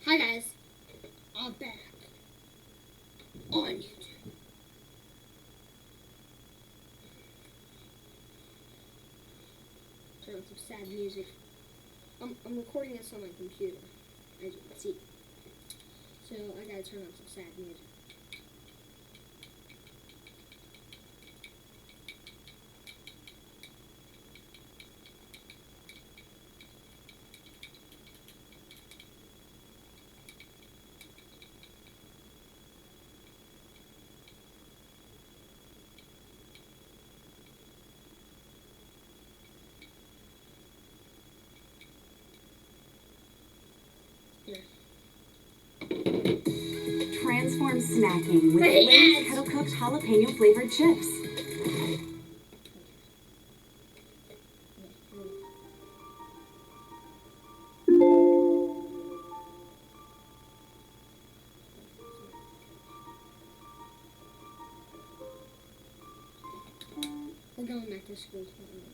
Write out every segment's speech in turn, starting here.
Hi guys, I'm back on YouTube. Turn on some sad music. I'm recording this on my computer, as you can see. So I gotta turn on some sad music. Transform snacking with Lay's kettle cooked jalapeno flavored chips. We're going back to school tomorrow.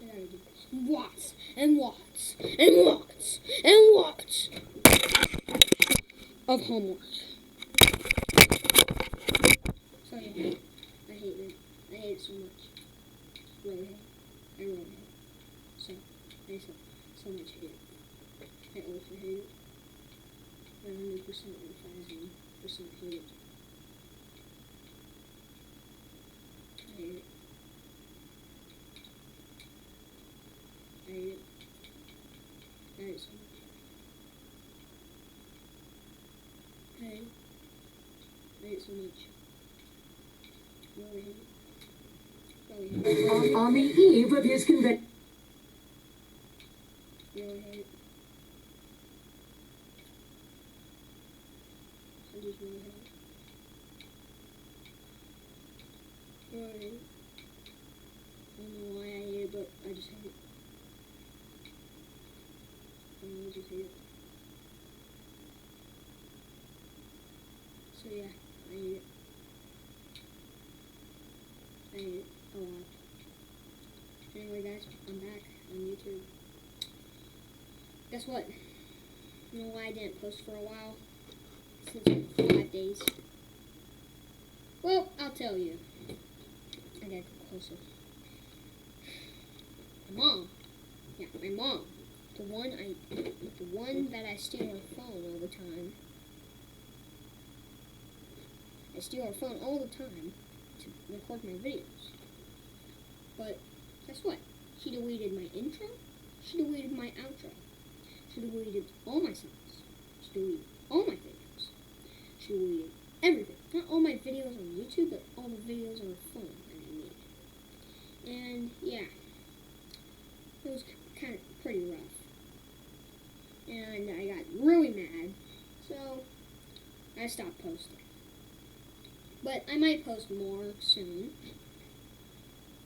I gotta do this. Lots and lots and lots and lots of homework. So yeah, I hate it. I hate it so much. Really hate it. I really hate it. I so much hate it. I also hate it. 100% and 1,000% hate it. I hate it. I hate it. I hate it so much. I hate it. I hate it so much. Really hate it. Really hate it. On the eve of his convention. Really hate it. I just really hate it. Really hate it. I don't know why I hate it, but I just hate it. I just hate it. So yeah, I hate it. I hate it a lot. Anyway guys, I'm back on YouTube. Guess what? You know why I didn't post for a while? Since 5 days. Well, I'll tell you. I gotta go closer. My mom. Yeah, my mom. The one that I steal her phone all the time. I steal her phone all the time to record my videos. But guess what? She deleted my intro. She deleted my outro. She deleted all my songs. She deleted all my videos. She deleted everything. Not all my videos on YouTube, but all the videos on her phone that I made. And yeah, it was kind of pretty rough. And I got really mad, so I stopped posting. But I might post more soon.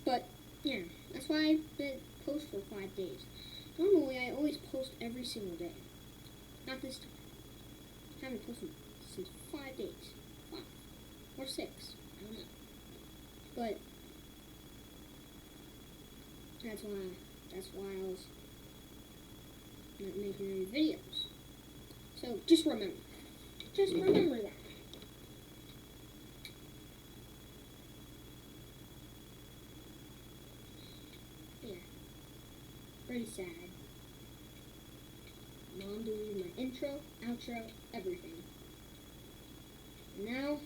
But yeah, that's why I didn't post for 5 days. Normally, I always post every single day. Not this time. I haven't posted since 5 days. 5. Or 6. I don't know. But that's why I was not making any videos. So just remember. Just remember that. Yeah. Pretty sad. Mom deleted my intro, outro, everything. And now,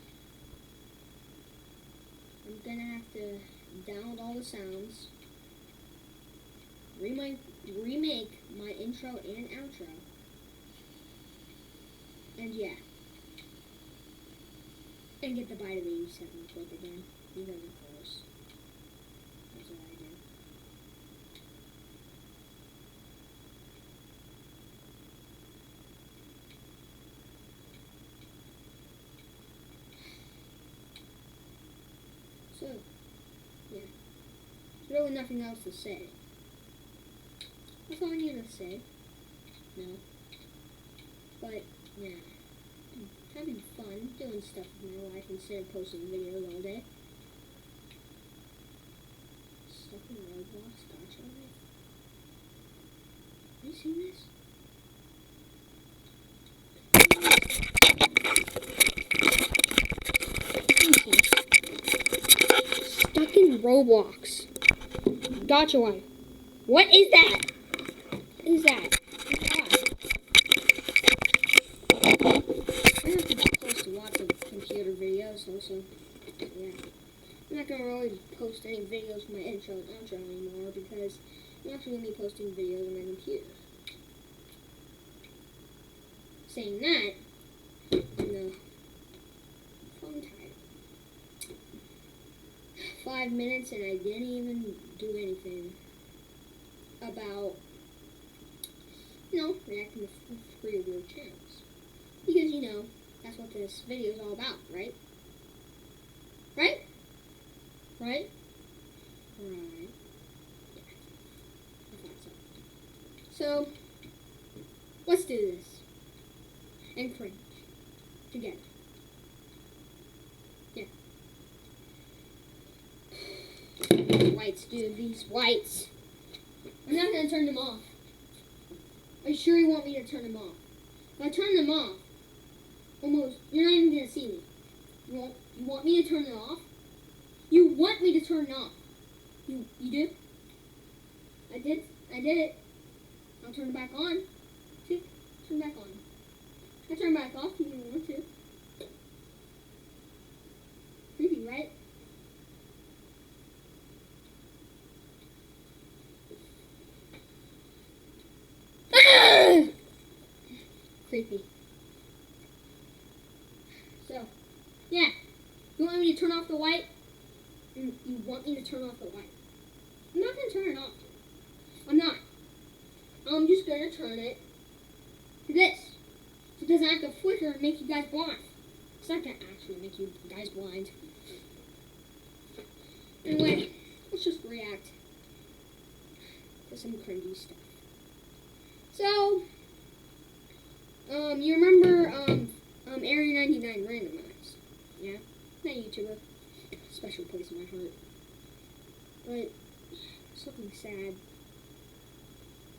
I'm gonna have to download all the sounds, remake my intro and outro, and yeah. And get the Bite of 87 clip again, because of course. That's what I do. So, yeah. There's really nothing else to say. That's all I need to say. No. But, yeah. I'm having fun doing stuff with my life instead of posting videos all day. Stuff in the road. Roblox gotcha life. Have you seen this? Stuck in Roblox. Gotcha life. What is that? What is that? I have to post lots of computer videos also. Yeah. I'm not gonna really post any videos for my intro and outro anymore because I'm actually gonna be posting videos on my computer. Saying that, I'm tired. 5 minutes and I didn't even do anything about, reacting to free award channels. Because, that's what this video is all about, right? Right? Right? Right. Yeah. I thought so. So, let's do this. And cringe. Together. Yeah. Whites, dude. These whites. I'm not going to turn them off. Are you sure you want me to turn them off? If I turn them off, you're not even going to see me. You want me to turn it off? You want me to turn it off? You do? I did it. I'll turn it back on. See? Turn it back on. I turn it back off if you want to. Creepy, right? Creepy. So, yeah. You want me to turn off the light? You want me to turn off the light? I'm not going to turn it off. I'm not. I'm just going to turn it to this. So it doesn't have to flicker and make you guys blind. It's not going to actually make you guys blind. Anyway, let's just react to some cringy stuff. So, you remember Area 99 Randomized? Yeah? That YouTuber. Special place in my heart. But, something sad.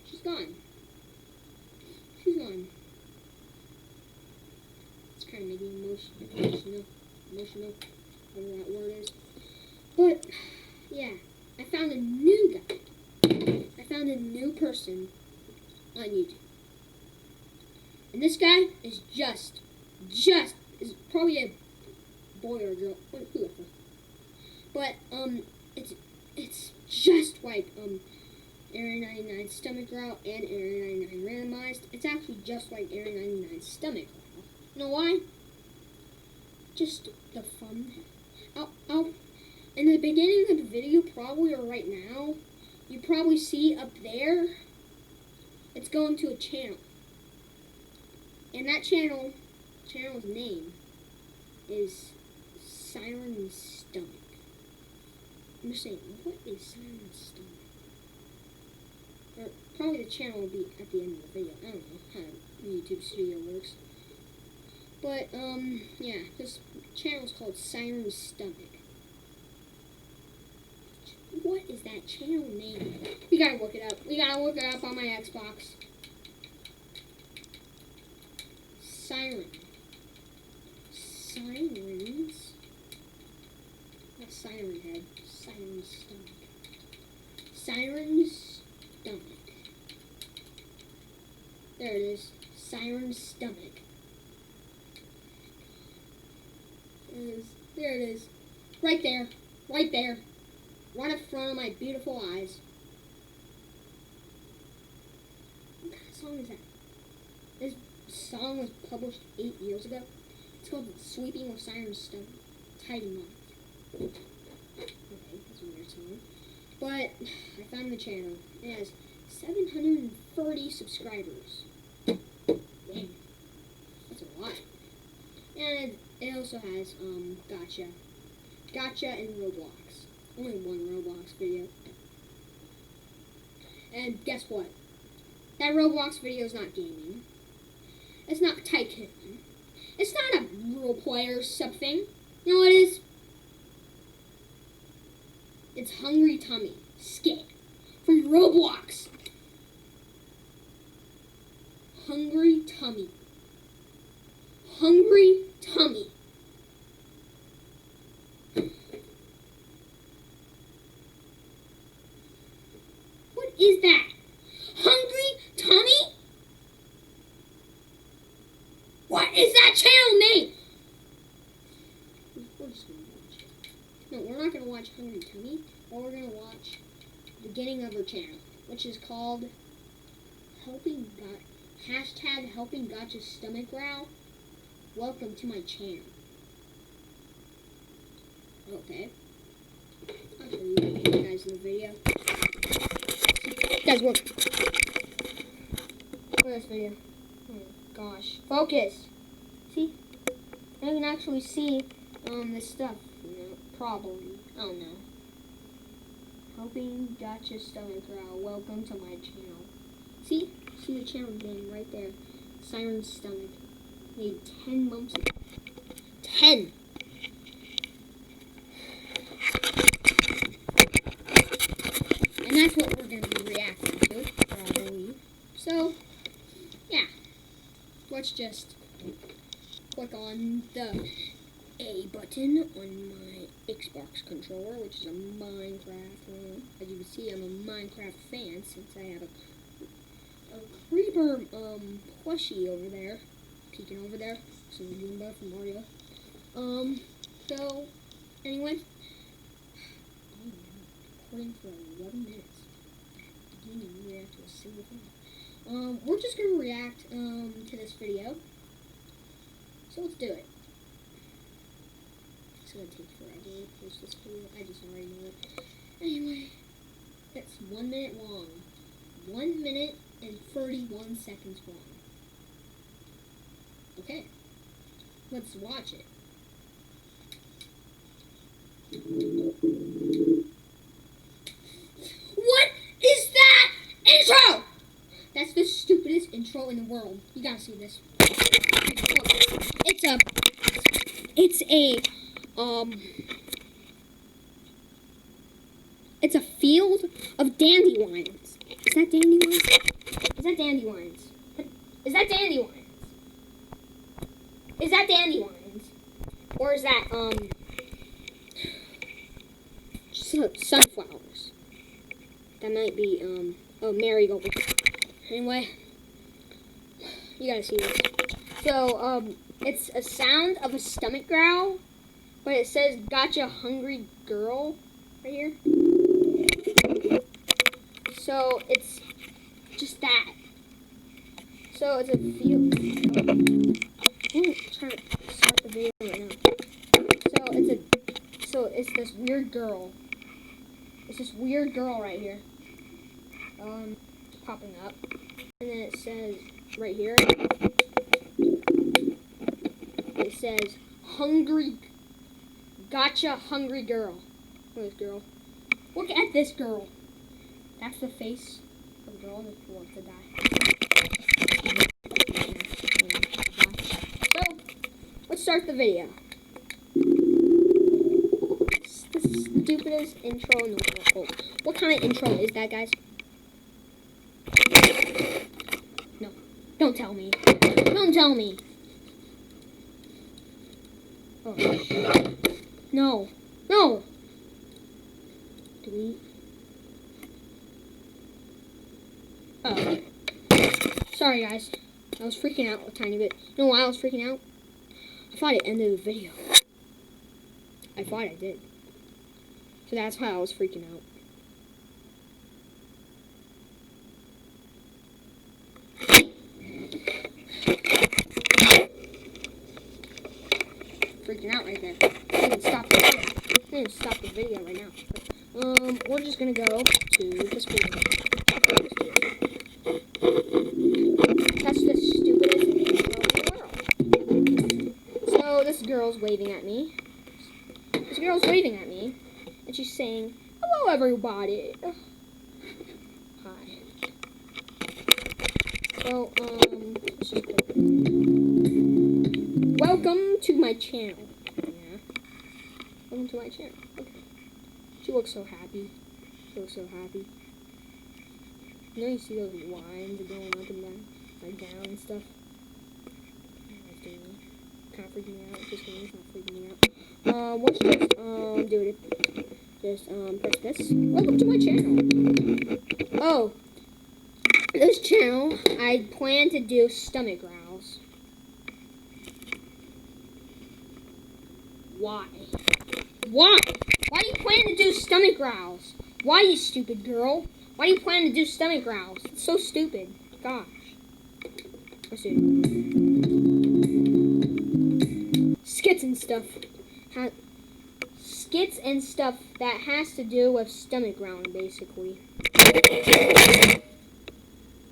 She's gone. She's gone. It's kind of making me emotional, whatever that word is. But, yeah, I found a new guy. I found a new person on YouTube. And this guy is is probably a boy or girl, whoever. But, it's just like, Area 99 Stomach Growl and Area 99 Randomized. It's actually just like Area 99 Stomach Growl. You know why? Just the fun. In the beginning of the video, probably, or right now, you probably see up there, it's going to a channel. And that channel's name is Siren Stomach. I'm just saying, what is Siren Stomach? Or probably the channel will be at the end of the video. I don't know how YouTube Studio works. But, yeah, this channel's called Siren Stomach. What is that channel name? We gotta look it up. We gotta look it up on my Xbox. Sirens. Not Siren Head. Siren Stomach. Siren Stomach. There it is. Siren Stomach. There it is. Right there. Right there. Right in front of my beautiful eyes. What kind of song is that? This song was published 8 years ago. It's called Sweeping with Siren Stomach. Tidy Mind. Okay, that's a weird song. But I found the channel. It has 730 subscribers. Dang. That's a lot. And it also has Gotcha and Roblox. Only one Roblox video. And guess what? That Roblox video is not gaming. It's not Tycoon. It's not a role player something. You know what it is? It's Hungry Tummy. Skit. Roblox. Hungry tummy. Hungry tummy. What is that? Hungry tummy? What is that channel name? We're just gonna watch it. No, we're not gonna watch Hungry Tummy, but we're gonna watch the beginning of her channel, which is called Helping Gotcha Stomach Growl. Welcome to my channel. Okay. I'll show you guys in the video. Guys, look. Look at this video. Oh gosh. Focus! See? I can actually see this stuff, probably. I don't know. Helping Gotcha Stomach Growl. Welcome to my channel. See? See the channel name right there. Siren's Stomach. Made 10 months ago. 10! And that's what we're going to be reacting to, probably. So, yeah. Let's just click on the A button on my Xbox controller, which is a Minecraft one. As you can see, I'm a Minecraft fan since I have a creeper plushie over there, peeking over there. Some Goomba from Mario. So anyway, recording for 11 minutes. Didn't even react to a single thing. We're just gonna react to this video. So let's do it. It's gonna take forever to post this video. I just already know it. Anyway, that's 1 minute long. 1 minute and 31 seconds long. Okay, let's watch it. What is that intro? That's the stupidest intro in the world. You gotta see this. It's a field of dandelions. Is that dandelions? Is that dandelions? Is that dandelions? Is that dandelions? Or is that, sunflowers? That might be, marigold. Anyway, you gotta see this. So, it's a sound of a stomach growl, but it says, "Gotcha, hungry girl," right here. So, it's just that. So, it's a field. I'm trying to start the video right now. So, it's this weird girl. It's this weird girl right here. Popping up. And then it says, right here, it says, gotcha, hungry girl. Look at this girl. Look at this girl. That's the face of the girl that wants to die. So, let's start the video. It's the stupidest intro in the world. What kind of intro is that, guys? No. Don't tell me. Don't tell me. Oh, no. No! Delete. Oh. Sorry, guys. I was freaking out a tiny bit. You know why I was freaking out? I thought it ended the video. I thought I did. So that's why I was freaking out. Freaking out right there. I'm gonna stop the video. I'm gonna stop the video right now. We're just gonna go to this video. That's the stupidest intro in the world. So this girl's waving at me. This girl's waving at me, and she's saying, "Hello, everybody." Hi. So let's just go. Welcome to my channel. Yeah. Welcome to my channel. Okay. She looks so happy. She looks so happy. You know, you see those lines going up and down, like down and stuff. It's doing kind of freaking me out. Just kidding, it's not freaking me out. Let's just do it. Just press this. Welcome to my channel. Oh, this channel I plan to do stomach growls. Why? Why? Why do you plan to do stomach growls? Why, you stupid girl? Why do you plan to do stomach growls? It's so stupid. Gosh. Let's do it. Skits and stuff. Skits and stuff that has to do with stomach growling, basically.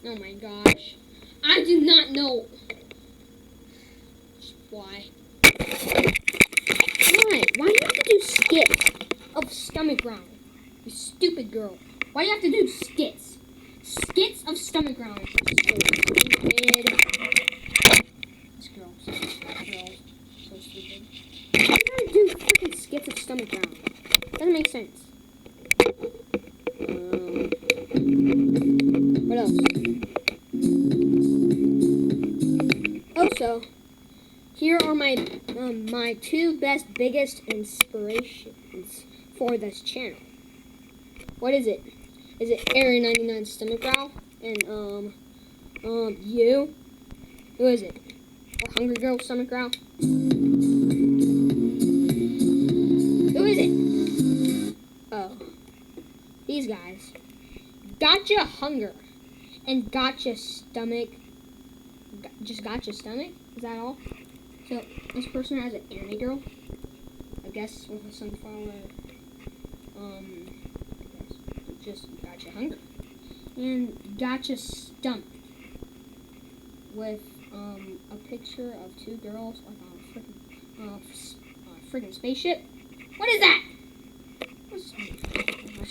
Oh my gosh. I do not know. Why? Why? Why do you have to do skits of stomach growling? You stupid girl. Why do you have to do skits? Skits of stomach growling. So stupid. This girl. So stupid. Why do you gotta do freaking skits of stomach growling? Doesn't make sense. What else? Also, here are my my two biggest inspirations for this channel. What is it? Is it Area 99 stomach growl? And you? Who is it? Or Hungry Girl stomach growl? Who is it? Oh, these guys. Gotcha Hunger and Gotcha Stomach. Just Gotcha Stomach? Is that all? So this person has an anime girl, I guess, with a sunflower. Just Gotcha Hunger and Gotcha Stomach with a picture of two girls like on a freaking spaceship. What is that? What's,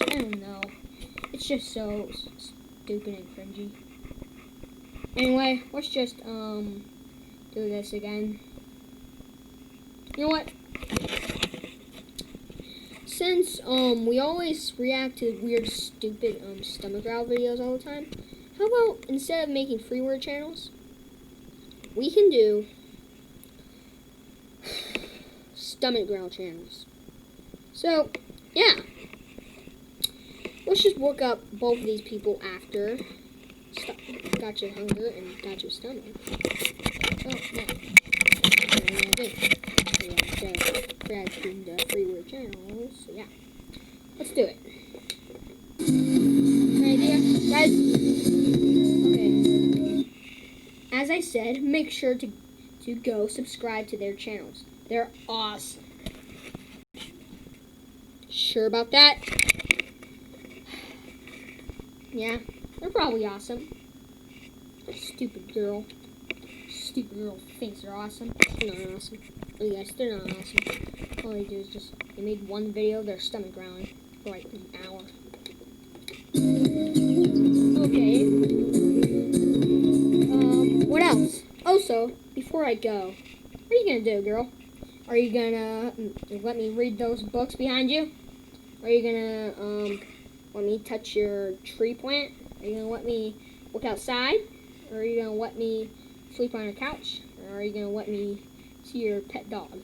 I don't know. It's just so stupid and cringy. Anyway, let's just do this again. You know what? Since we always react to weird, stupid stomach growl videos all the time, how about instead of making free word channels, we can do stomach growl channels. So yeah, let's just look up both of these people after Gotcha Hunger and Gotcha Stomach. So yeah, reacting to free word channels. So yeah, let's do it. Idea, guys. Okay. As I said, make sure to go subscribe to their channels. They're awesome. Sure about that? Yeah, they're probably awesome. Stupid girl. Stupid girl thinks they're awesome. They're not awesome. Oh yes, they're not awesome. All they do is just, they made one video of their stomach growling for like an hour. Okay. What else? Also, before I go, what are you gonna do, girl? Are you gonna let me read those books behind you? Are you gonna let me touch your tree plant? Are you gonna let me look outside? Or are you gonna let me sleep on your couch? Or are you gonna let me see your pet dog?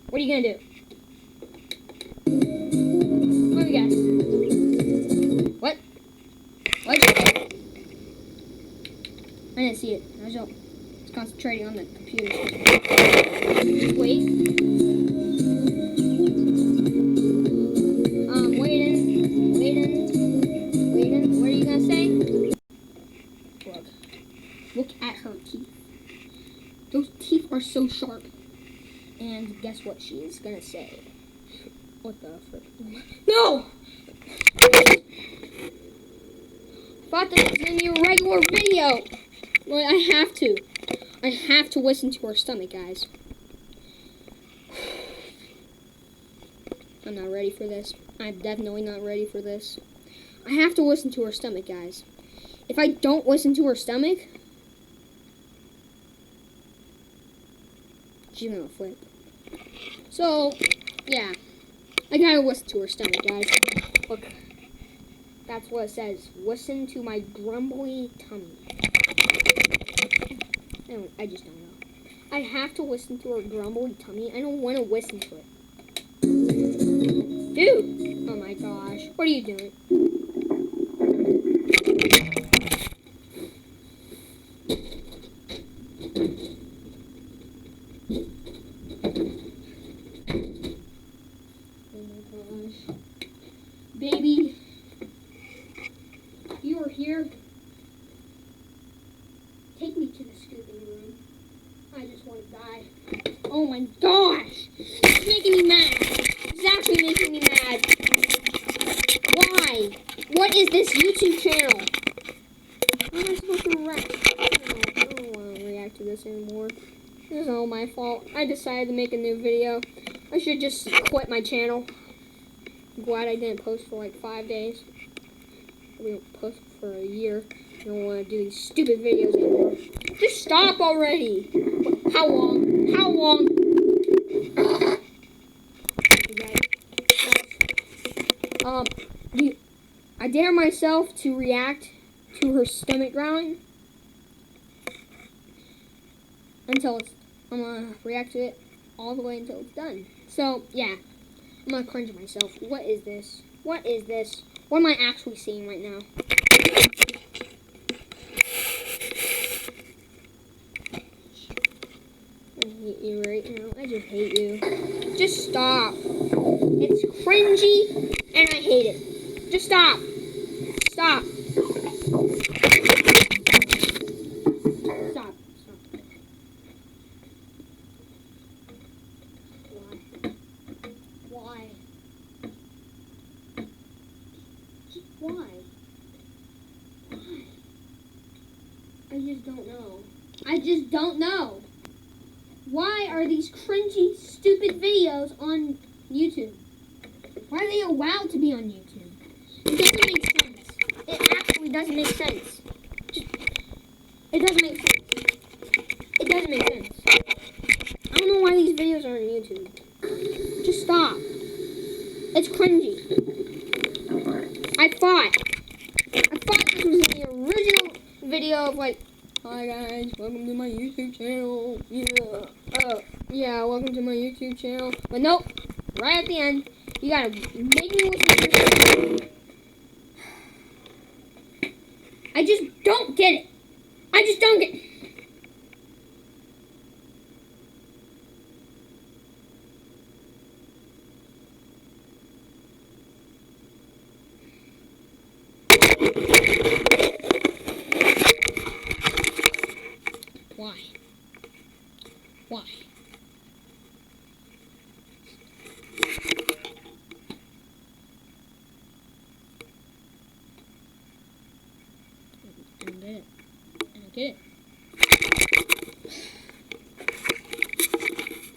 What are you gonna do? Let me guess. What? What? I didn't see it. I was concentrating on the computer. Wait. Waiting. What are you gonna say? Look at her teeth. Those teeth are so sharp. And guess what she is gonna say? What the frick? No! Thought that was in your regular video. Well, I have to. I have to listen to her stomach, guys. I'm not ready for this. I'm definitely not ready for this. I have to listen to her stomach, guys. If I don't listen to her stomach, she's gonna flip. So, yeah. I gotta listen to her stomach, guys. Look. That's what it says. Listen to my grumbly tummy. I just don't know. I have to listen to her grumbly tummy. I don't want to listen to it. Dude! Oh my gosh. What are you doing? Oh my gosh. Baby, if you are here, take me to the scooping room. I just want to die. Oh my gosh! It's making me mad. It's actually making me mad. Why? What is this YouTube channel? How am I supposed to react? I don't want to react to this anymore. This is all my fault. I decided to make a new video. I should just quit my channel. I'm glad I didn't post for like 5 days. I didn't post for a year. I don't want to do these stupid videos anymore. Just stop already. How long? How long? I dare myself to react to her stomach growling until it's. I'm gonna react to it all the way until it's done. So yeah, I'm gonna cringe at myself. What is this? What is this? What am I actually seeing right now? I hate you right now. I just hate you. Just stop. It's cringy and I hate it. Just stop. Stop. Stop. Stop. Why? Why? Why? I just don't know. I just don't know. Why are these cringy, stupid videos on YouTube? Why are they allowed to be on YouTube? It doesn't make sense. It actually doesn't make sense. It doesn't make sense. It doesn't make sense. I don't know why these videos are on YouTube. Just stop. It's cringy. I thought this was the original video of like, hi guys, welcome to my YouTube channel. Yeah, welcome to my YouTube channel. But nope, right at the end, you gotta make me listen to this. I just don't get it. I just don't get it. Why? Why? I don't get it. I don't get it.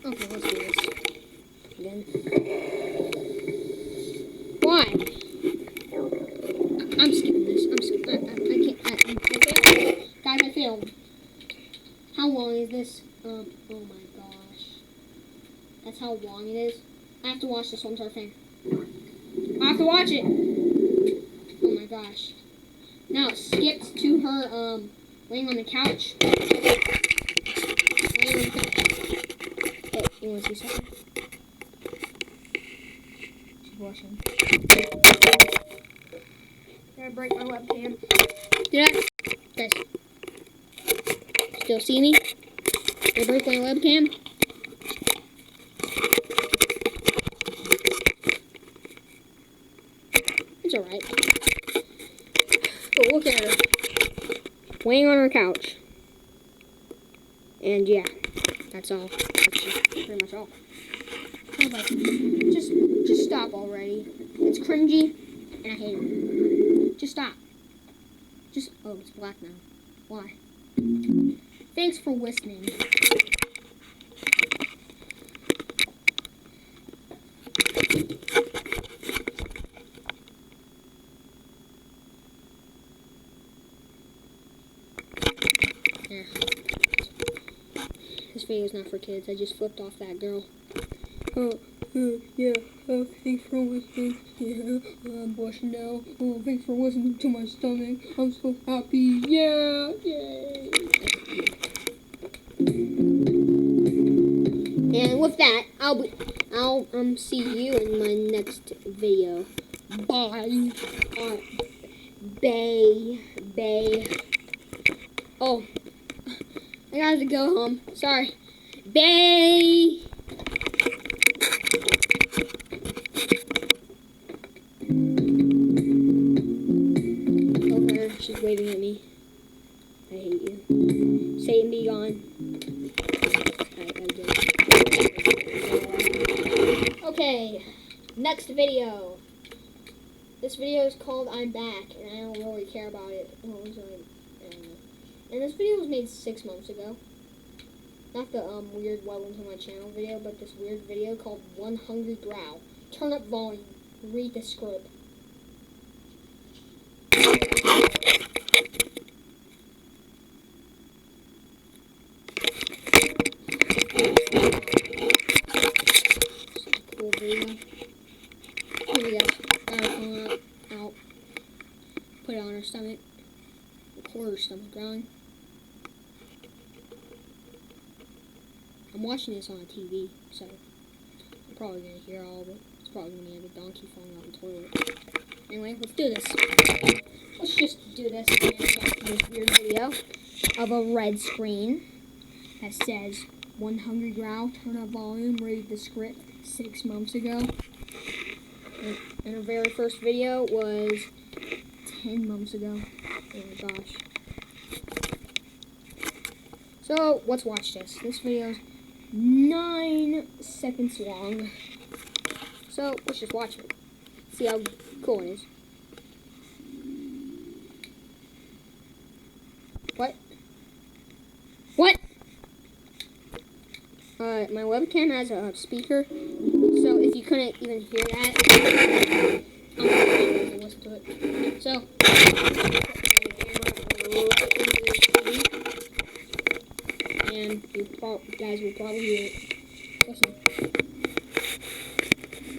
Okay, let's do this again. Why? I'm skipping this. I can't. Guys, I failed. How long is this? Oh my gosh. That's how long it is. I have to watch this one thing. I have to watch it. Oh my gosh. Now it skips to her laying on the couch. Laying on the couch. Oh, you want to see something? She's washing. Did I break my webcam? Did I? Guys. Still see me? Did I break my webcam? It's alright. But look at her. Laying on her couch. And yeah, that's all. That's pretty much all. I was like, just stop already. It's cringy, and I hate it. Just stop. Oh, it's black now. Why? Thanks for listening. Yeah. This video is not for kids. I just flipped off that girl. Oh, Yeah, thanks for listening. Yeah, I'm blushing now. Thanks for listening to my stomach. I'm so happy. Yeah, yay. And with that, I'll see you in my next video. Bye. Bay. Oh, I gotta go home. Sorry. Bay. Okay, she's waving at me. I hate you. Say and be gone. Okay, next video. This video is called I'm Back, and I don't really care about it. I don't know. And this video was made 6 months ago. Not the weird welcome to my channel video, but this weird video called One Hungry Growl. Turn up volume. Read the script. Cool video. Here we go. Out. Put it on her stomach. Record her stomach growling. I'm watching this on a TV, so I'm probably going to hear all of it. It's probably going to be like a donkey falling out the toilet. Anyway, let's do this. Let's just do this. This weird video of a red screen that says, One Hungry Growl, turn up volume, read the script 6 months ago. And her very first video was 10 months ago. Oh my gosh. So, let's watch this. This video's 9 seconds long. So, let's just watch it. See how cool it is. What? What? My webcam has a speaker, so if you couldn't even hear that, I'm going to listen to it. So, and you guys will probably hear it. Listen.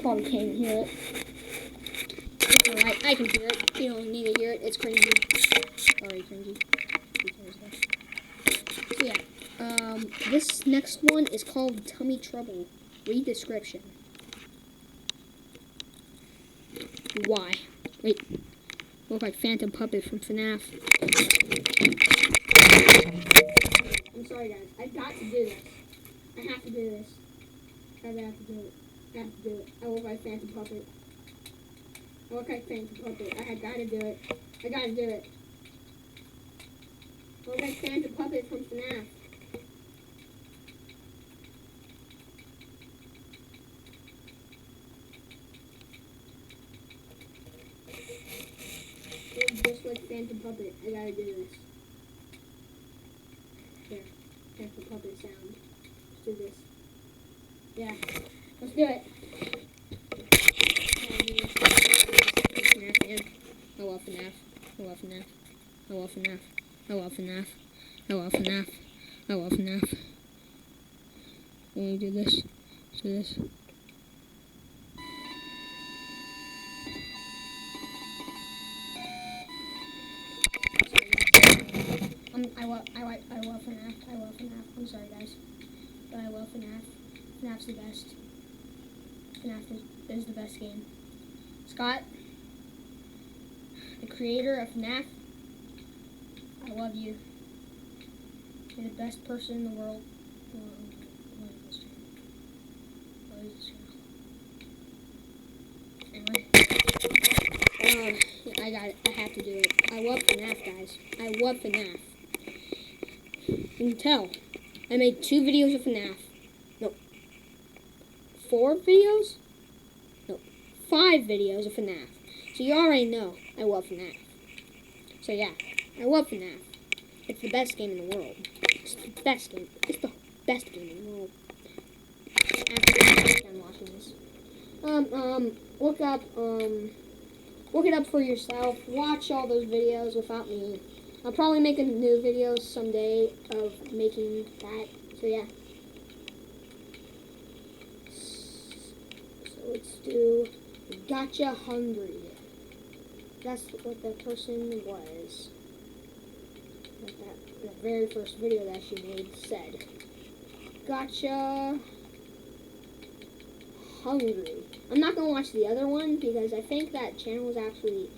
Probably can't hear it. It's alright, I can hear it. You don't need to hear it. It's cringy. Sorry, cringy. So yeah, this next one is called Tummy Trouble. Read description. Why? Wait. Look like Phantom Puppet from FNAF. I'm sorry guys, I got to do this. I have to do this. I have to do it. I have to do it. I look like Phantom Puppet. I look like Phantom Puppet. I gotta do it. I gotta do it. I look like Phantom Puppet from FNAF. Just like Phantom Puppet. I gotta do this. Here. Phantom Puppet sound. Let's do this. Yeah. Let's do it. I love FNAF. I love FNAF. I love FNAF. I love FNAF. I love FNAF. I love FNAF. When we do this, do this. I love FNAF. I love FNAF. I'm sorry guys, but I love FNAF. FNAF's the best. FNAF is the best game. Scott, the creator of FNAF, I love you. You're the best person in the world. What is this channel? What is this channel? Anyway. I got it. I have to do it. I love FNAF, guys. I love FNAF. You can tell. I made 2 videos of FNAF. No. 4 videos? No. 5 videos of FNAF. So you already know I love FNAF. So yeah, I love FNAF. It's the best game in the world. It's the best game. It's the best game in the world. After I'm watching this. Look it up for yourself. Watch all those videos without me. I'll probably make a new video someday of making that. So yeah. let's do Gotcha Hungry. That's what the person was. Like that, the very first video that she made said. Gotcha Hungry. I'm not gonna watch the other one because I think that channel was actually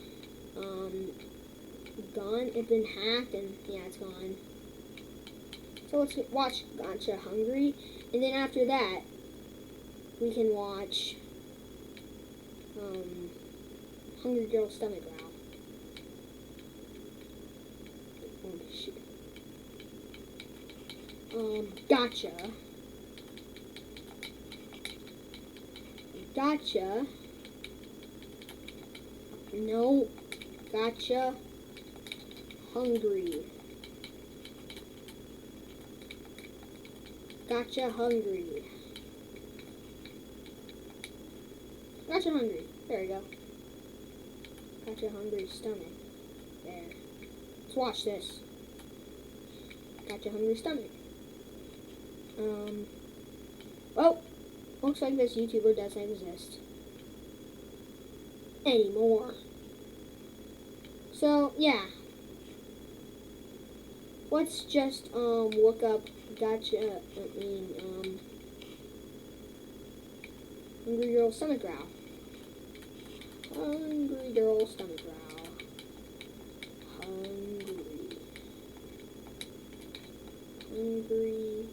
gone. It's been hacked and yeah, it's gone. So let's watch Gotcha Hungry, and then after that we can watch Hungry Girl Stomach Growl. Oh shit. Gotcha. Gotcha. No. Gotcha. Hungry. Gotcha Hungry. Gotcha Hungry. There we go. Gotcha Hungry Stomach. There. Let's watch this. Gotcha Hungry Stomach. Oh, looks like this YouTuber doesn't exist anymore. So yeah, let's just look up Gotcha. Hungry Girl Stomach Growl. Hungry Girl Stomach Growl. Hungry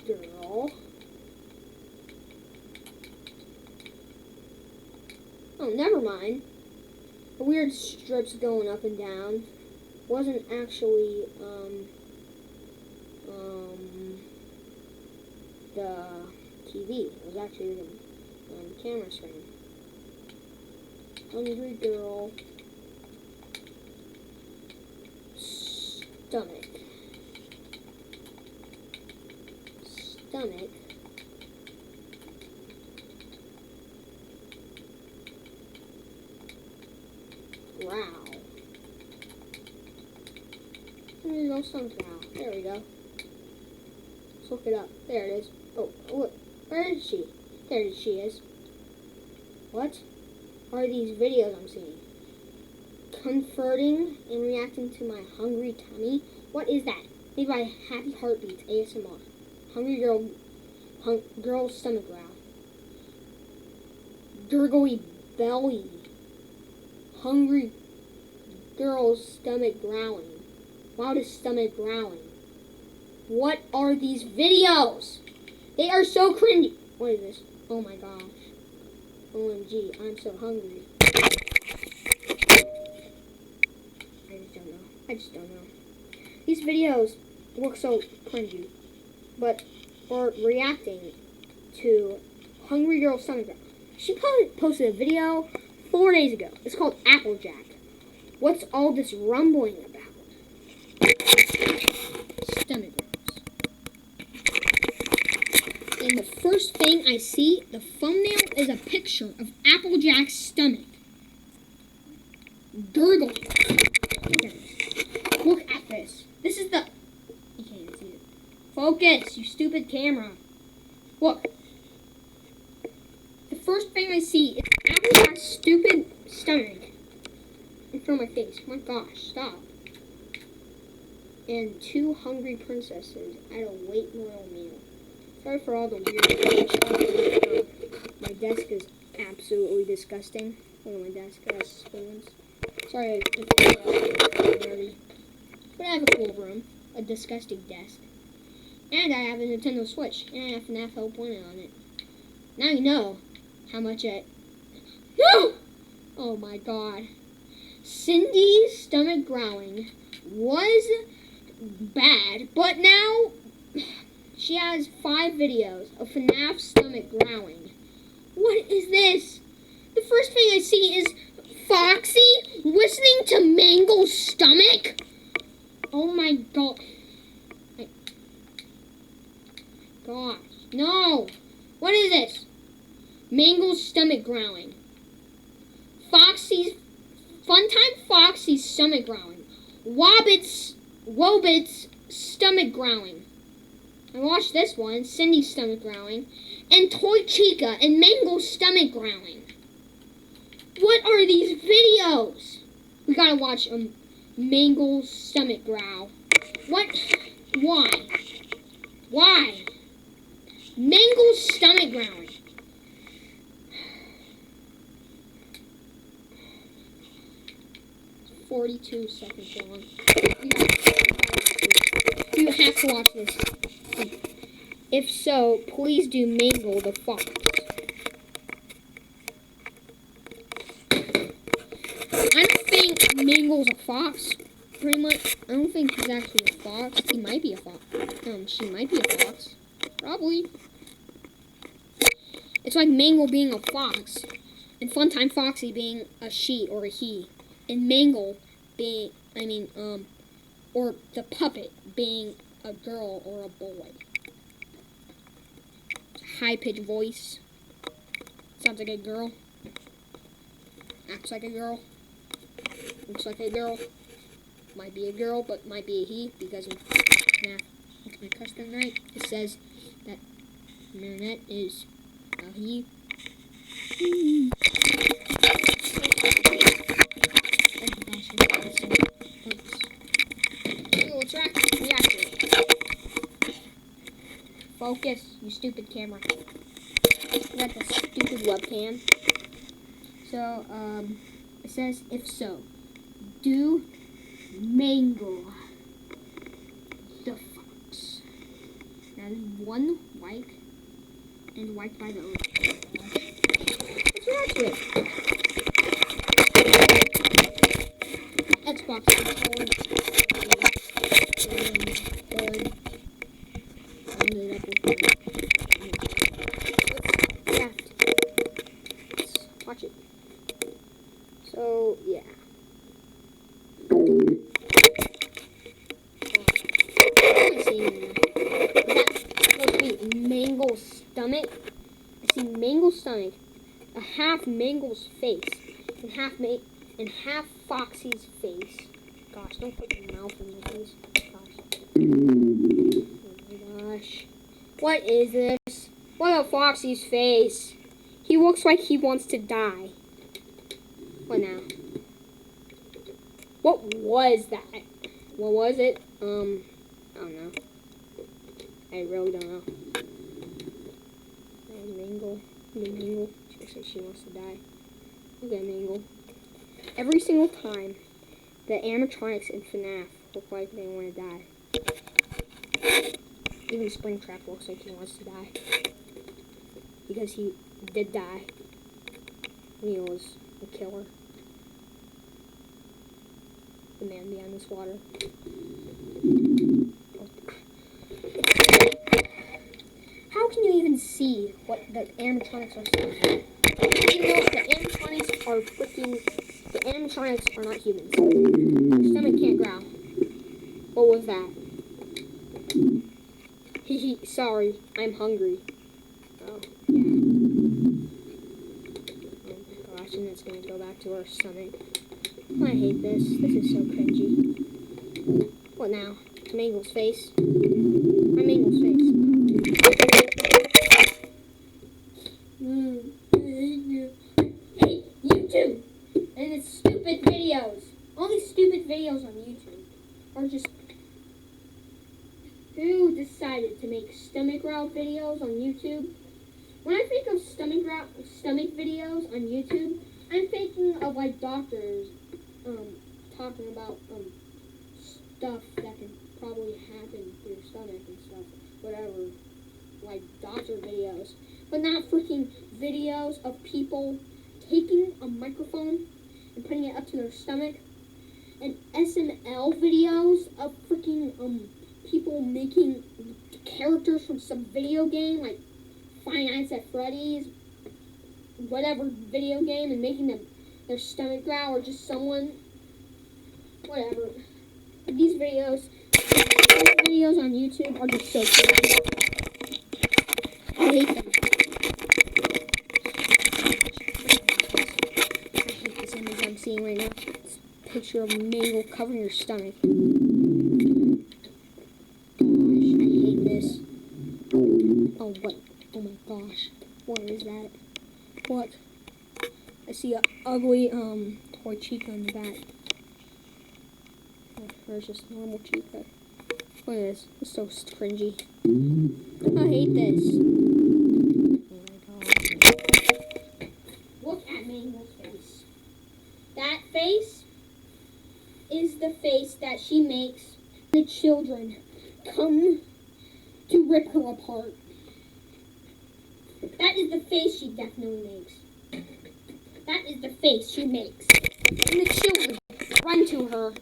Girl. Oh, never mind. The weird strips going up and down wasn't actually the TV. It was actually the camera screen. Hungry Girl Stomach. Stomach. Growl. Hungry Girl Stomach Growl. There we go. Let's look it up. There it is. Oh, look. Where is she? There she is. What are these videos I'm seeing? Comforting and reacting to my hungry tummy? What is that? Made by Happy Heartbeats ASMR. Hungry Girl Stomach Growl. Gurgly Belly. Hungry Girl's Stomach Growling. Loudest stomach growling. What are these videos? They are so cringy. What is this? Oh my gosh. OMG, I'm so hungry. I just don't know. These videos look so cringy. But we're reacting to Hungry Girl Stomach Growl. She posted a video 4 days ago. It's called Applejack. What's all this rumbling about? Stomach growls. And the first thing I see, the thumbnail is a picture of Applejack's stomach. Gurgling. Look at this. This is the... You can't even see it. Focus, you stupid camera. Look. The first thing I see is Applejack's stupid stomach in front of my face. Oh my gosh, stop. And 2 hungry princesses at a late royal meal. Sorry for all the weird. My desk is absolutely disgusting. One of my desk has spoons. Sorry if dirty. But I have a cool room, a disgusting desk, and I have a Nintendo Switch, and I have FNAF Help 1 on it. Now you know how much it... No! Oh my god. Cindy's stomach growling was bad, but now she has 5 videos of FNAF stomach growling. What is this? The first thing I see is Foxy listening to Mangle's stomach? Oh my god. Gosh. No. What is this? Mangle's stomach growling. Funtime Foxy's stomach growling. Wobit's stomach growling. I watched this one, Cindy's stomach growling, and Toy Chica and Mango's stomach growling. What are these videos? We gotta watch Mango's stomach growl. What? Why? Why? Mango's stomach growling. It's 42 seconds long. You have to watch this. If so, please do Mango the fox. I don't think Mango's a fox. Pretty much, I don't think he's actually a fox. He might be a fox. She might be a fox. Probably. It's like Mango being a fox, and Funtime Foxy being a she or a he, and Mango being, or the puppet being a girl or a boy. High-pitched voice. Sounds like a girl. Acts like a girl. Looks like a girl. Might be a girl, but might be a he, because in my custom night, it says that Marinette is a he. Let's react to it. Focus, you stupid camera. I got the stupid webcam. So, it says, if so, do Mango the fox. That is one like and liked by the other. Let's watch it. Xbox controller. Let's watch it. So, yeah. Mango's stomach. I see Mango's stomach, a half Mango's face, and half Foxy's face. Gosh, don't put your mouth in my face. Gosh. Oh my gosh. What is this? What about Foxy's face? He looks like he wants to die. What now? What was that? What was it? I don't know. I really don't know. Mango. Mango. She looks like she wants to die. Look at Mango. Every single time, the animatronics in FNAF look like they want to die. Even Springtrap looks like he wants to die. Because he did die. He was a killer. The man behind this water. How can you even see what the animatronics are saying? You know the animatronics are the animatronics are not humans. Their stomach can't growl. What was that? Sorry, I'm hungry. Oh, yeah. Oh gosh, and it's gonna go back to our stomach. I hate this. This is so cringy. What now? Mango's face. My Mango's face. Hey, YouTube! And it's stupid videos. All these stupid videos on YouTube are just... Who decided to make stomach growl videos on YouTube? When I think of stomach videos on YouTube, I'm thinking of like doctors talking about stuff that can probably happen to your stomach and stuff, whatever, like doctor videos, but not freaking videos of people taking a microphone and putting it up to their stomach, and SML videos of freaking people making characters from some video game, like Five Nights at Freddy's, whatever video game, and making their stomach growl, or just someone, whatever. These videos on YouTube are just so cool. I hate them. I hate this image I'm seeing right now. It's a picture of Mango covering your stomach. What? I see a ugly toy Chica in the back. There's just normal Chica. Look at this. It's so cringy. I hate this. Oh my god. Look at Mangle's face. That face is the face that she makes when the children come to rip her apart. That is the face she definitely makes. That is the face she makes. And the children run to her,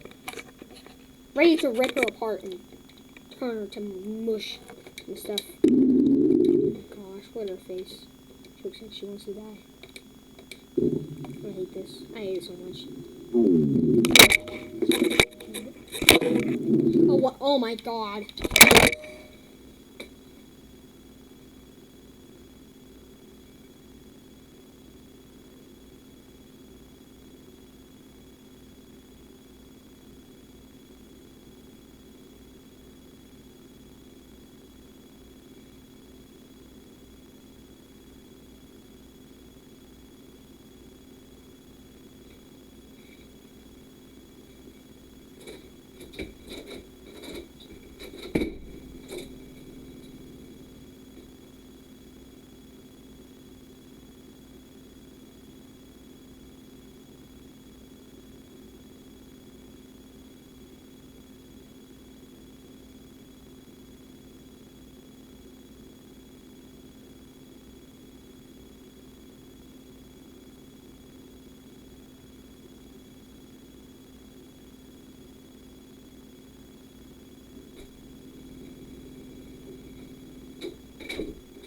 ready to rip her apart and turn her to mush and stuff. Gosh, what her face. She looks like she wants to die. I hate this. I hate it so much. Oh, what? Oh my god.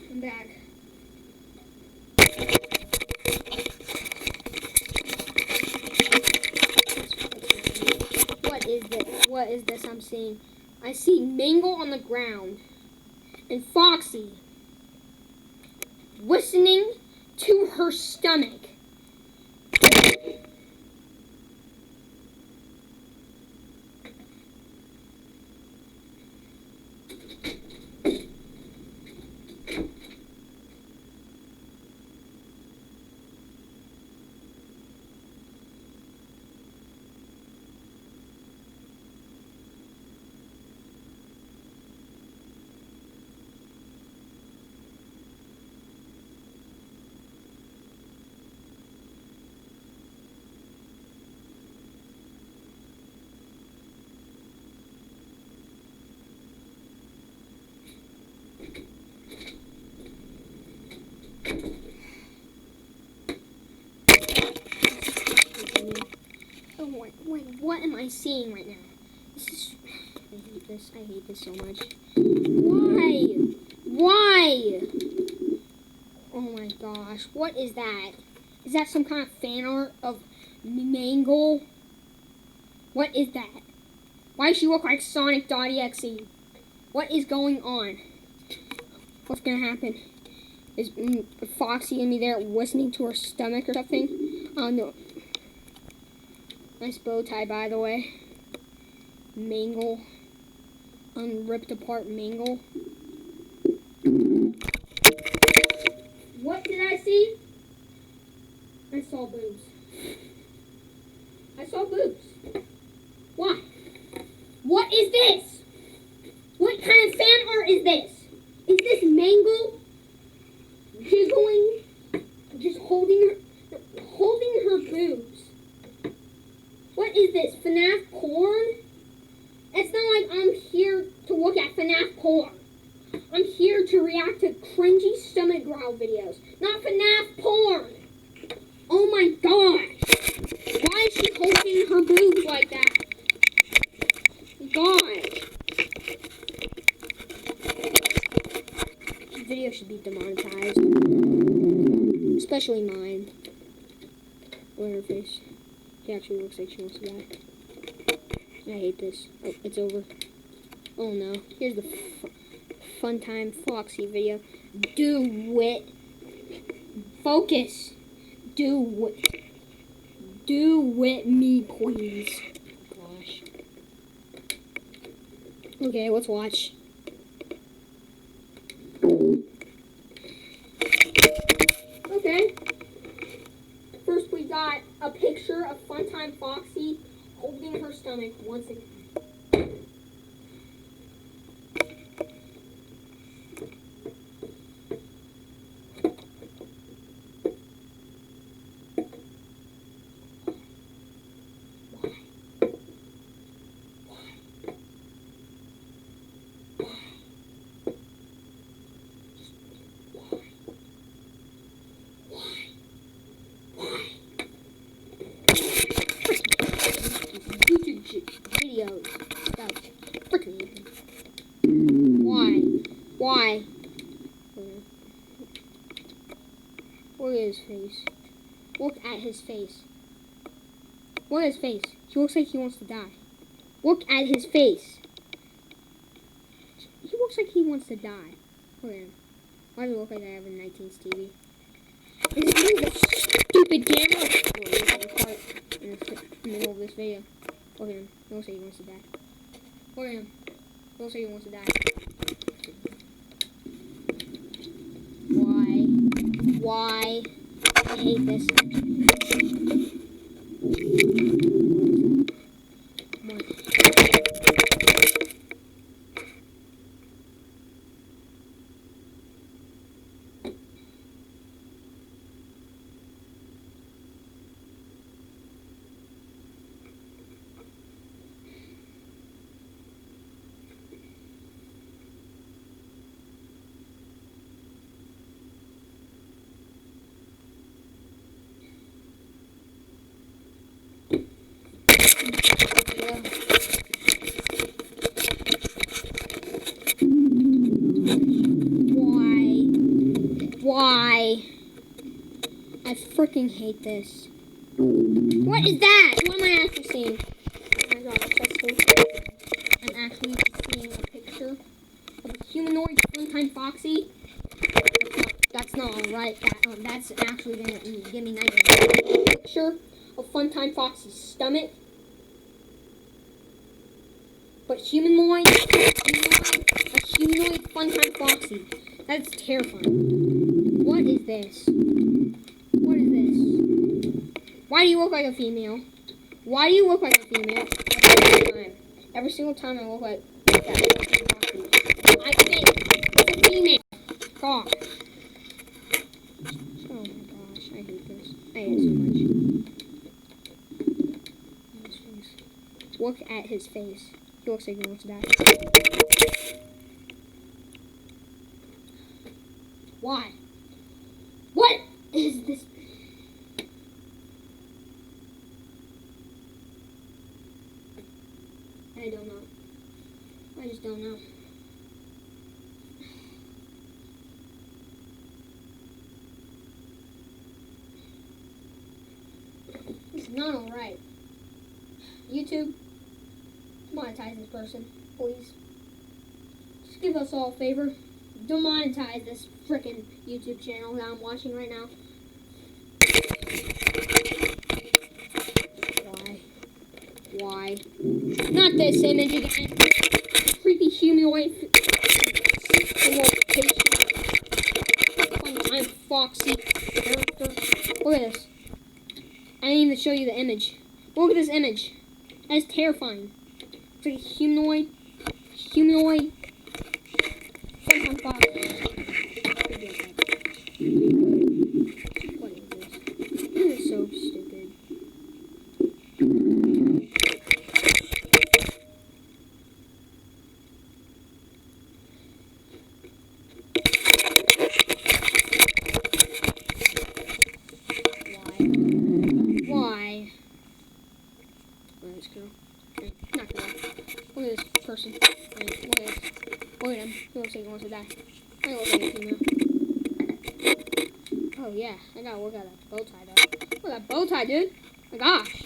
I'm back. What is this? What is this I'm seeing? I see Mangle on the ground and Foxy listening to her stomach. Oh, wait, what am I seeing right now? This is... I hate this. I hate this so much. Why? Why? Oh my gosh. What is that? Is that some kind of fan art of Mangle? What is that? Why does she look like Sonic.exe? What is going on? What's gonna happen? Is Foxy gonna be there listening to her stomach or something? Oh no. Nice bow tie, by the way. Mangle. Unripped apart Mangle. What did I see? I saw boobs. I saw boobs. Why? What is this? What kind of fan art is this? Is this Mangle jiggling, just holding her boobs? What is this, FNAF porn? It's not like I'm here to look at FNAF porn. I'm here to react to cringy stomach growl videos, not FNAF porn. Oh my gosh. Why is she holding her boobs like that? Gosh. This video should be demonetized. Especially mine. Look at her face. She actually looks like she wants to die. I hate this. Oh, it's over. Oh no. Here's the fun time Foxy video. Do it. Focus. Do it. Do it me, please. Gosh. Okay, let's watch. Okay. got a picture of Funtime Foxy holding her stomach once again. YouTube videos about freaking why? Look at his face. Look at his face. Look at his face. He looks like he wants to die. Look at his face. He looks like he wants to die. Look at him. Why does it look like I have a 19's TV? This is a stupid camera. In the middle of this video. Look at him. He looks like he wants to die. Look at him. He looks like he wants to die. Why? I hate this. Come on. Why? I freaking hate this. What is that? What am I actually seeing? Oh my gosh, that's so cool. I'm actually seeing a picture of a humanoid Funtime Foxy. That's not alright. That's actually gonna give me nightmares. Picture of Funtime Foxy's stomach. But humanoid Funtime Foxy. That's terrifying. What is this? What is this? Why do you look like a female? Why do you look like a female? Every single time I look like that. I think it's a female. God. Oh my gosh, I hate this. I hate it so much. Look at his face. He looks like he wants to die. Why? What is this? I don't know. I just don't know. It's not alright. YouTube, monetize this person, please. Just give us all a favor. Demonetize this frickin' YouTube channel that I'm watching right now. Why? Not this image again. Creepy humanoid Funtime Foxy character. Look at this. I didn't even show you the image. Look at this image. That's terrifying. It's like a humanoid. Funtime Foxy. What is this? This is so stupid. Why? Look at this girl. Not girl. Look at this person. Look at this. Look at him. He looks like he wants to die. I look like a female. Oh yeah, I gotta look at that bow tie though. Look at that bow tie, dude. My gosh.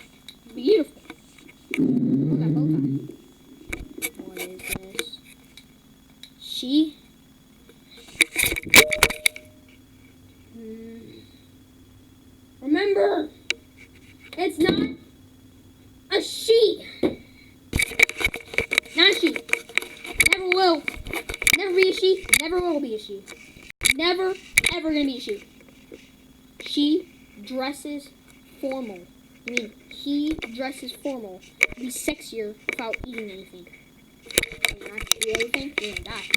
Beautiful. Look at that bow tie. What is this? She? Remember, it's not a she. Not a she. Never will. Never be a she. Never will be a she. Never, ever gonna be a she. She dresses formal. I mean, he dresses formal to be sexier without eating anything. You're not gonna do everything, you're gonna die.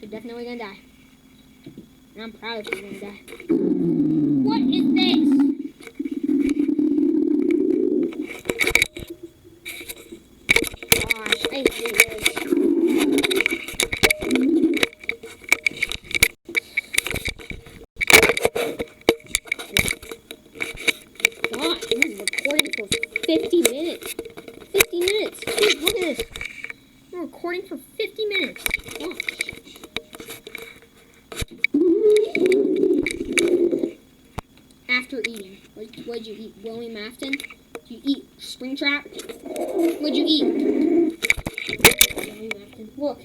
You're definitely gonna die. And I'm proud of you, you're gonna die. What is this? Gosh, I hate this. God, I've been recording for 50 minutes. 50 minutes. Dude, look at this. I'm recording for 50 minutes. Gosh. After eating, what'd you eat? William Afton? Did you eat Springtrap? What'd you eat? William Afton. Look,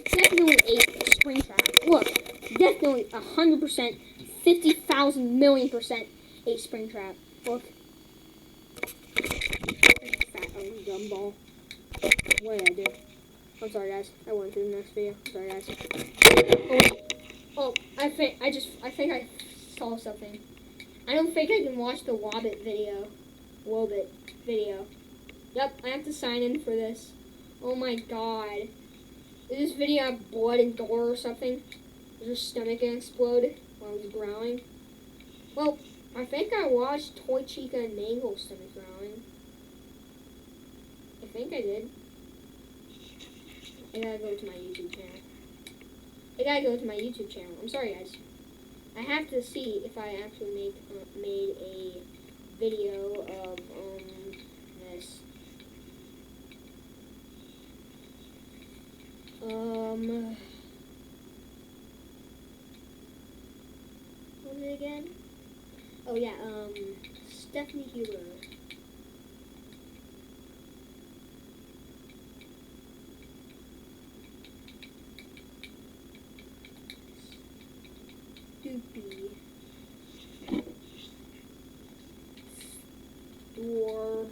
definitely ate Springtrap. Look, definitely 100%, 50,000 million percent ate Springtrap. Look. Fat gumball. What did I do? I'm sorry, guys. I went through the next video. I'm sorry, guys. Oh, I think I saw something. I don't think I can watch the Wobit video. Yep, I have to sign in for this. Oh my god. Did this video have blood and gore or something? Is her stomach gonna explode while I was growling? Well, I think I watched Toy Chica and Mangle's stomach growling. I think I did. I gotta go to my YouTube channel. I'm sorry, guys. I have to see if I actually made a video of this. What was it again? Oh yeah, Stephanie Huber. Doopy. Door.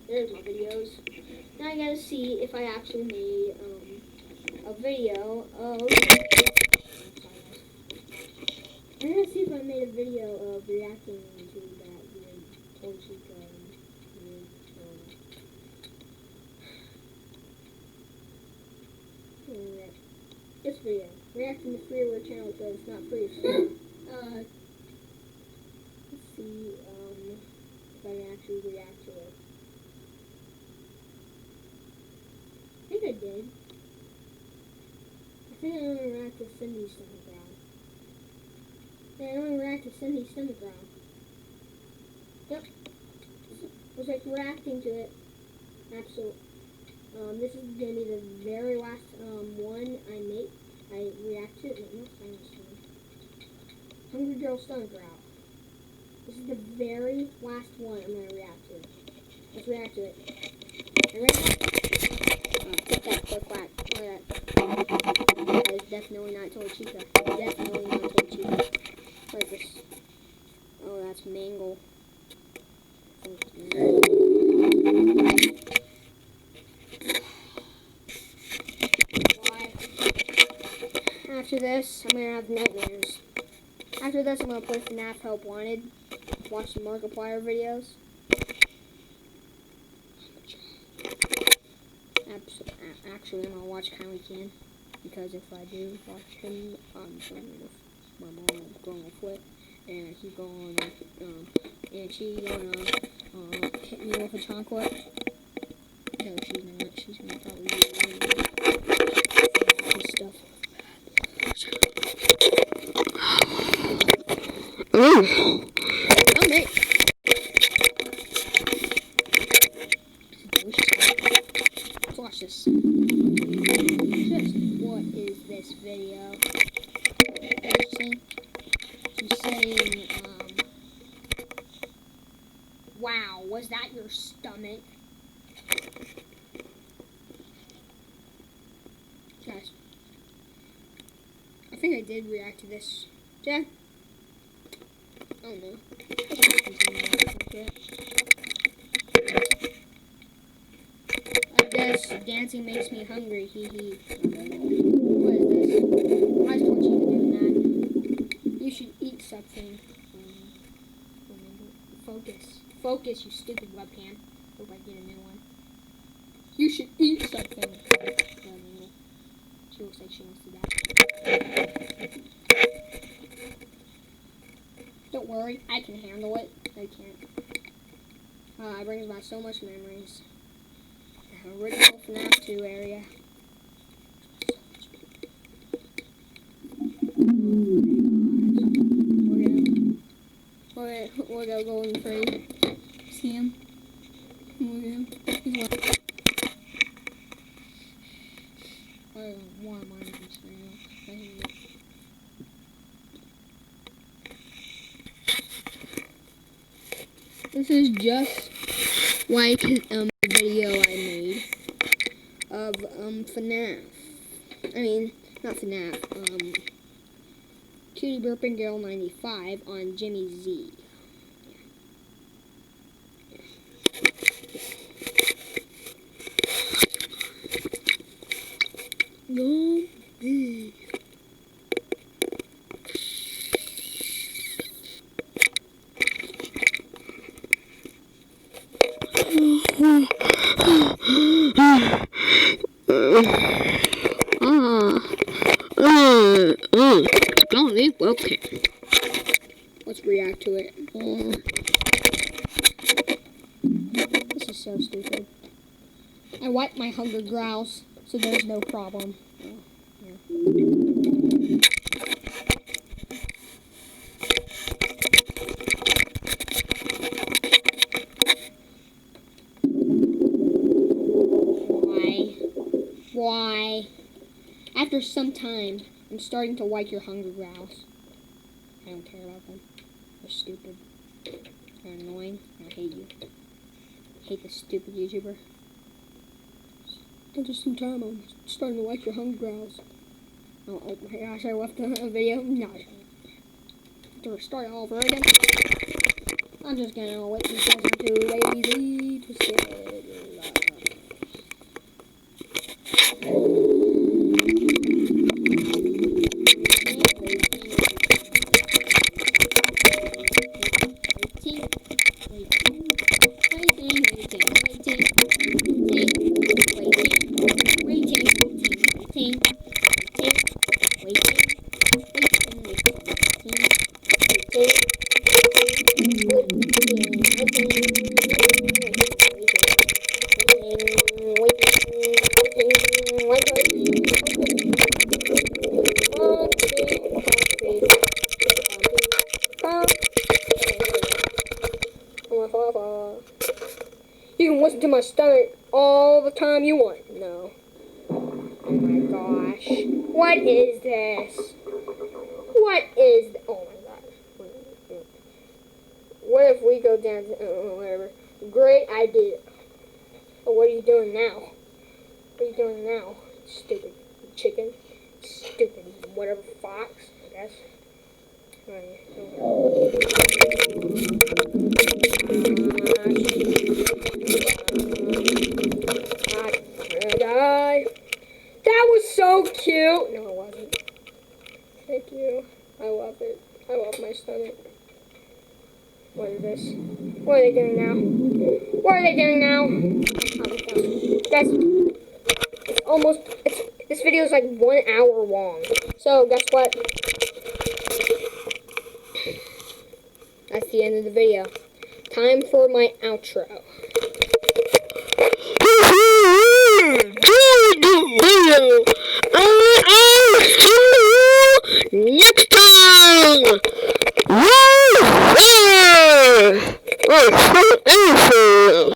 There's my videos. Now I gotta see if I actually made a video of. I gotta see if I made a video of reacting to that weird Toy Chica this video. Reacting to freeware channel because it's not free. Let's see if I can actually react to it. I think I did. I think I only react to Cindy's stomach growl. Yeah, I only react to Cindy's stomach growl. Yep. I was like reacting to it. Absolutely. This is gonna be the very last one I react to. Wait, no, Hungry Girl stomach growl. This is the very last one I'm gonna react to. Let's react to it. You ready? Click that, click whack. Look at that. That is definitely not Toy Chica. Definitely not Toy Chica. What is this? Oh, that's Mangle. Why? After this, I'm gonna have nightmares. After this, I'm gonna play FNAF Help Wanted. Watch some Markiplier videos. Actually, I'm gonna watch Kylie Can, because if I do watch him, I'm going my mom going to quit, and he's going and she's gonna hit me with a chocolate. No, she's not. She's gonna probably do this stuff. Ooh, oh mate. Let's watch this. Just what is this video? Interesting. She's saying Wow, was that your stomach? Guys, I think I did react to this. Yeah. Oh no. I guess dancing makes me hungry. Hee hee. What is this? I told you to do that. You should eat something. Focus. Focus, you stupid webcam. Hope I get a new one. You should eat something. She looks like she wants to die. Don't worry, I can handle it. I can't. It brings back so much memories. Original FNAF 2 area. We're gonna go in free. See him? Look at him. He's like, why am I even screaming? I hate it. This is just like the video I made of FNAF. I mean, not FNAF. Cutie Burping Girl 95 on Jimmy Z. Yummy. Okay. Let's react to it. This is so stupid. I wipe my hunger growls, so there's no problem. Why? After some time, I'm starting to like your hunger growls. I don't care about them. They're stupid. They're annoying. I hate you. I hate this stupid YouTuber. After some time, I'm starting to like your hunger growls. Oh my gosh, I left the video. No. To restart it all over again. I'm just gonna wait because I'm too lazy to sit. You can listen to my stomach all the time you want. No. Oh my gosh. What is this? What is oh my god. What if we go down to whatever? Great idea. Oh, what are you doing now? What are you doing now? Stupid chicken. Stupid whatever fox, I guess. That was so cute. No, it wasn't. Thank you. I love it. I love my stomach. What is this? What are they doing now? What are they doing now? That's almost. This video is like 1 hour long. So guess what? That's the end of the video. Time for my outro. Next time!